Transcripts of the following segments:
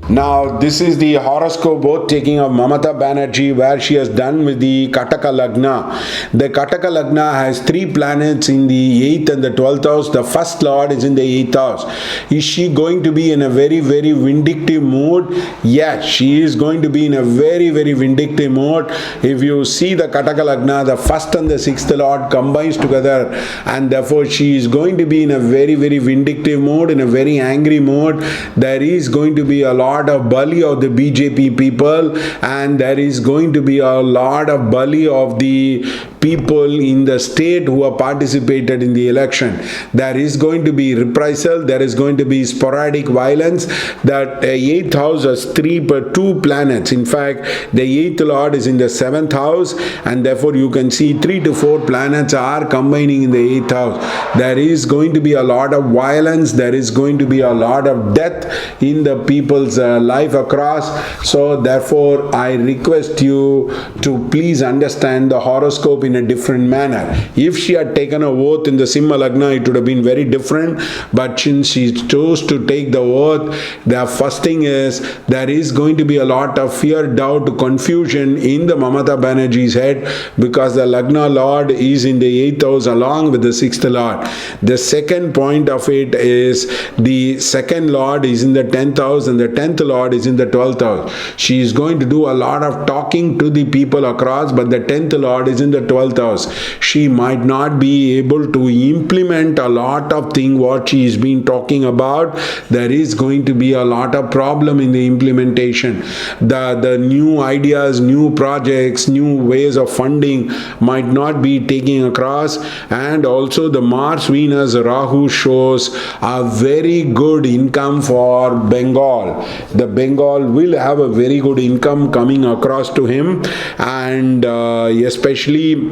Now, this is the horoscope both taking of Mamata Banerjee, where she has done with the Kataka Lagna. The Kataka Lagna has three planets in the 8th and the 12th house. The first lord is in the 8th house. Is she going to be in a very, very vindictive mood? Yes, she is going to be in a very, very vindictive mood. If you see the Kataka Lagna, the first and the 6th lord combines together, and therefore she is going to be in a very, very vindictive mood, in a very angry mood. There is going to be a lot of bully of the BJP people, and there is going to be a lot of bully of the people in the state who have participated in the election. There is going to be reprisal, there is going to be sporadic violence. That 8th house has two planets. In fact, the 8th lord is in the 7th house, and therefore you can see 3 to 4 planets are combining in the 8th house. There is going to be a lot of violence, there is going to be a lot of death in the people's life across. So therefore I request you to please understand the horoscope in a different manner. If she had taken a oath in the Simha Lagna, it would have been very different, but since she chose to take the oath, the first thing is there is going to be a lot of fear, doubt, confusion in the Mamata Banerjee's head, because the Lagna Lord is in the 8th house along with the 6th Lord. The second point of it is the second Lord is in the 10th house and the 10th Lord is in the 12th house. She is going to do a lot of talking to the people across, but the 10th Lord is in the 12th house. She might not be able to implement a lot of things what she has been talking about. There is going to be a lot of problem in the implementation. The new ideas, new projects, new ways of funding might not be taking across, and also the Mars Venus Rahu shows a very good income for Bengal. The Bengal will have a very good income coming across to him, and especially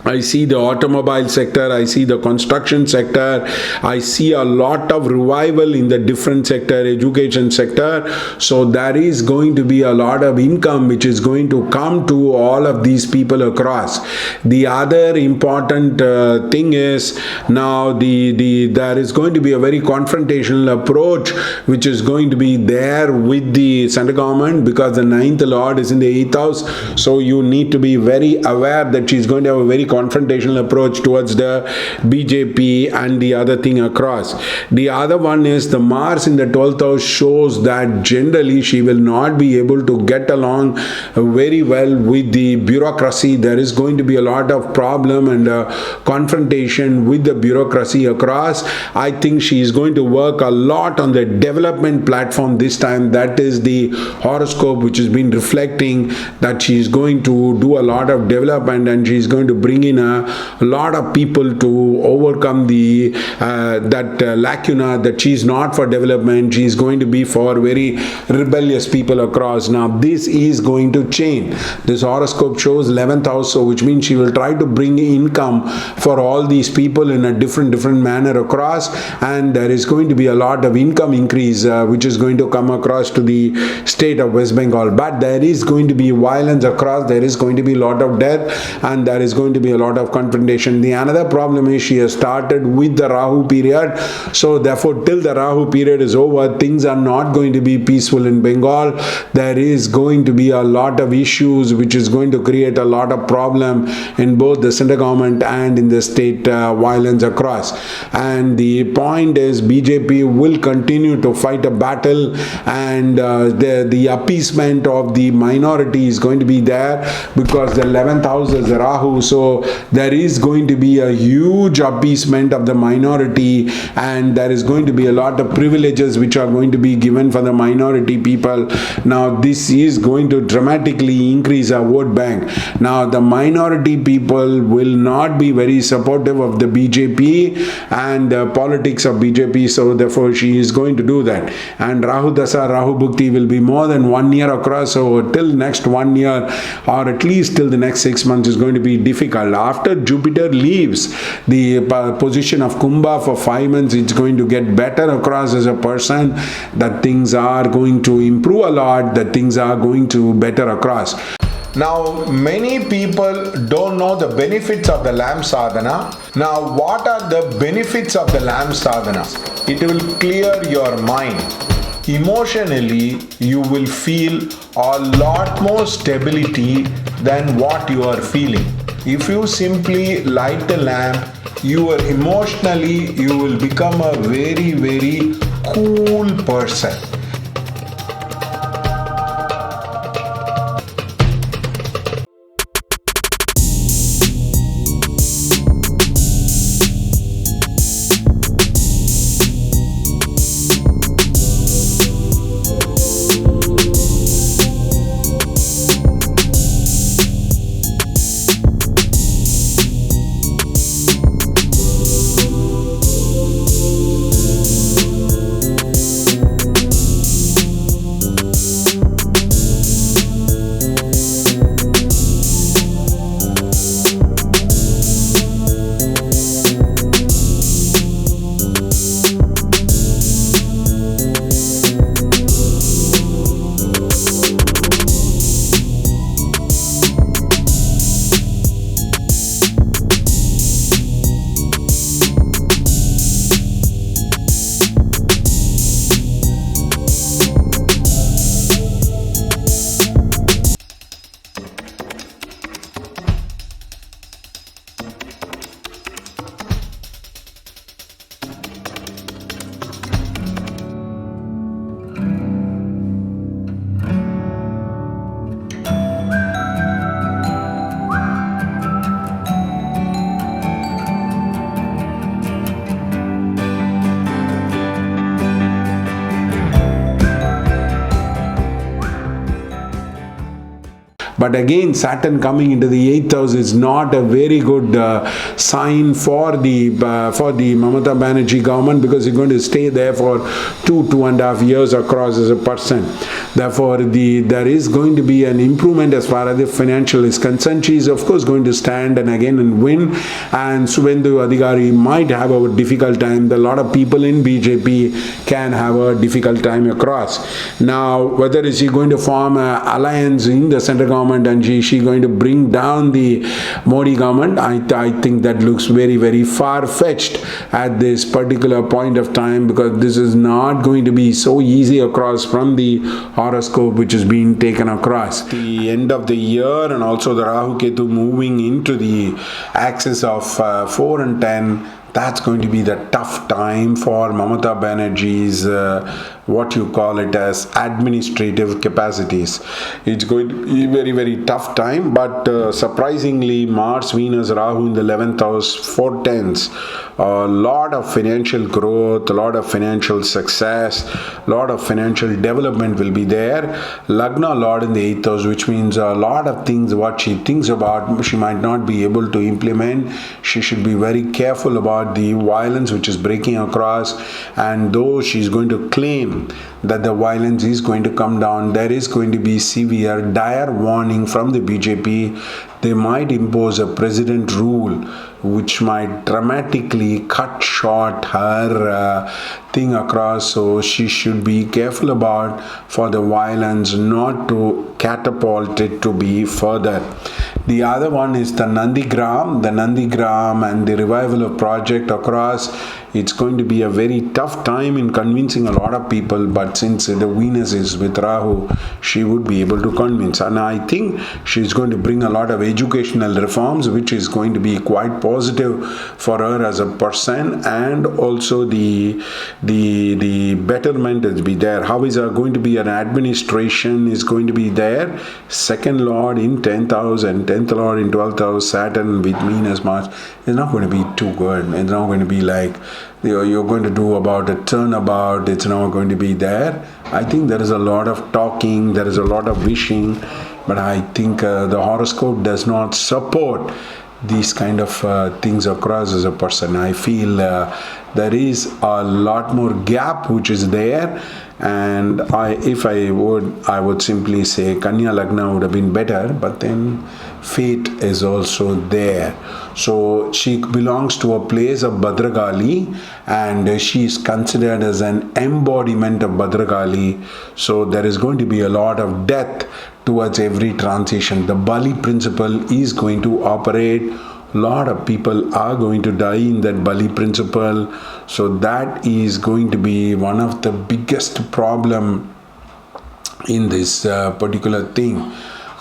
I see the automobile sector, I see the construction sector, I see a lot of revival in the different sector, education sector. So there is going to be a lot of income which is going to come to all of these people across. The other important thing is now there is going to be a very confrontational approach which is going to be there with the center government, because the 9th lord is in the 8th house. So you need to be very aware that she is going to have a very confrontational approach towards the BJP and the other thing across. The other one is the Mars in the 12th house shows that generally she will not be able to get along very well with the bureaucracy. There is going to be a lot of problem and confrontation with the bureaucracy across. I think she is going to work a lot on the development platform this time. That is the horoscope which has been reflecting that she is going to do a lot of development, and she is going to bring in a lot of people to overcome the lacuna that she is not for development. She is going to be for very rebellious people across. Now this is going to change. This horoscope shows 11th house, so which means she will try to bring income for all these people in a different manner across, and there is going to be a lot of income increase which is going to come across to the state of West Bengal. But there is going to be violence across, there is going to be a lot of death, and there is going to be a lot of confrontation. The another problem is she has started with the Rahu period, so therefore till the Rahu period is over, things are not going to be peaceful in Bengal. There is going to be a lot of issues which is going to create a lot of problem in both the center government and in the state, violence across. And the point is BJP will continue to fight a battle, and the appeasement of the minority is going to be there, because the 11th house is Rahu. So there is going to be a huge appeasement of the minority, and there is going to be a lot of privileges which are going to be given for the minority people. Now this is going to dramatically increase our vote bank. Now the minority people will not be very supportive of the BJP and the politics of BJP, so therefore she is going to do that. And Rahu Dasa, Rahu Bhukti will be more than 1 year across, so till next 1 year, or at least till the next 6 months, is going to be difficult. After Jupiter leaves the position of Kumbha for 5 months, it's going to get better across as a person, that things are going to improve a lot, that things are going to better across. Now, many people don't know the benefits of the lamp sadhana. Now, what are the benefits of the lamp sadhana? It will clear your mind. emotionally you will feel a lot more stability than what you are feeling. If you simply light a lamp, you are emotionally you will become a very cool person. But again, Saturn coming into the 8th house is not a very good sign for the Mamata Banerjee government, because it's going to stay there for 2.5 years across as a person. Therefore, there is going to be an improvement as far as the financial is concerned. She is of course going to stand and win, and Suvendu Adhikari might have a difficult time. A lot of people in BJP can have a difficult time across. Now, whether is she going to form an alliance in the central government and she going to bring down the Modi government, I think that looks very far-fetched at this particular point of time, because this is not going to be so easy across from the horoscope which is being taken across. The end of the year and also the Rahu Ketu moving into the axis of 4 and 10, that's going to be the tough time for Mamata Banerjee's what you call it as administrative capacities. It's going to be very tough time, but surprisingly Mars, Venus, Rahu in the 11th house foretells a lot of financial growth, a lot of financial success, a lot of financial development will be there. Lagna Lord in the 8th house, which means a lot of things what she thinks about she might not be able to implement. She should be very careful about the violence which is breaking across, and though she's going to claim that the violence is going to come down, there is going to be severe dire warning from the BJP. They might impose a president rule which might dramatically cut short her thing across, so she should be careful about for the violence not to catapult it to be further. The other one is the Nandigram and the revival of project across. It's going to be a very tough time in convincing a lot of people, but since the Venus is with Rahu, she would be able to convince, and I think she's going to bring a lot of educational reforms which is going to be quite positive for her as a person, and also the betterment will be there. How is there going to be an administration is going to be there. Second Lord in 10th house and 10th Lord in 12th house, Saturn with Venus, Mars, is not going to be too good. It's not going to be like you're going to do about a turnabout. It's not going to be there. I think there is a lot of talking, there is a lot of wishing, but I think the horoscope does not support these kind of things across as a person. I feel there is a lot more gap which is there, and if I would simply say Kanya Lagna would have been better, but then fate is also there. So she belongs to a place of Bhadragali, and she is considered as an embodiment of Bhadragali. So there is going to be a lot of death towards every transition. The Bali principle is going to operate. lot of people are going to die in that Bali principle. So that is going to be one of the biggest problem in this particular thing.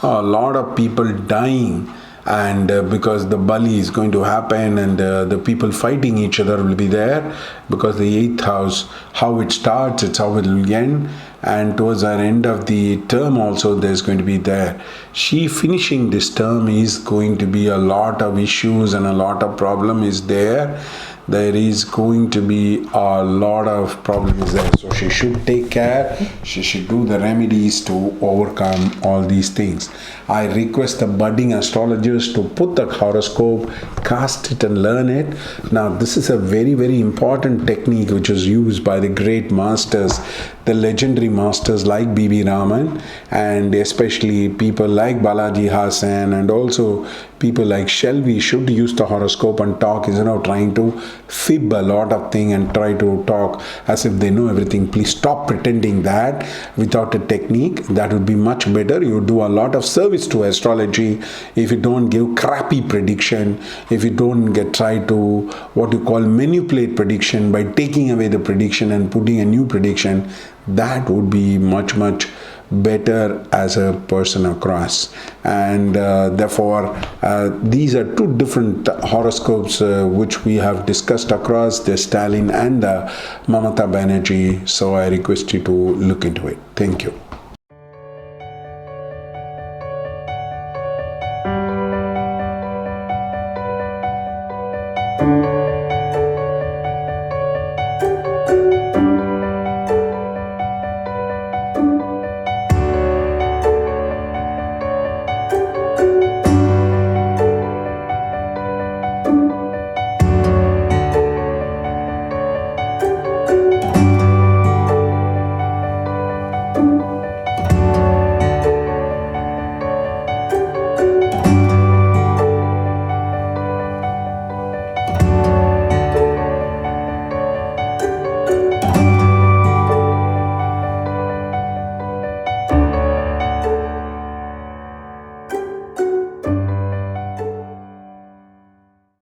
A lot of people dying, and because the Bali is going to happen, and the people fighting each other will be there, because the eighth house, how it starts, it's how it will end. And towards the end of the term also, there's going to be there. She finishing this term is going to be a lot of issues, and a lot of problem is there. There is going to be a lot of problems there. So she should take care. She should do the remedies to overcome all these things. I request the budding astrologers to put the horoscope, cast it and learn it. Now this is a very, very important technique which is used by the great masters, the legendary masters like B.B. Raman, and especially people like Balaji Hassan, and also people like Shelby should use the horoscope and talk instead of trying to fib a lot of things and try to talk as if they know everything. Please stop pretending that without a technique. That would be much better. You do a lot of service to astrology if you don't give crappy prediction, if you don't try to what you call manipulate prediction by taking away the prediction and putting a new prediction. That would be much better as a person across. And therefore these are two different horoscopes which we have discussed across, the Stalin and the Mamata Banerjee. So I request you to look into it. Thank you.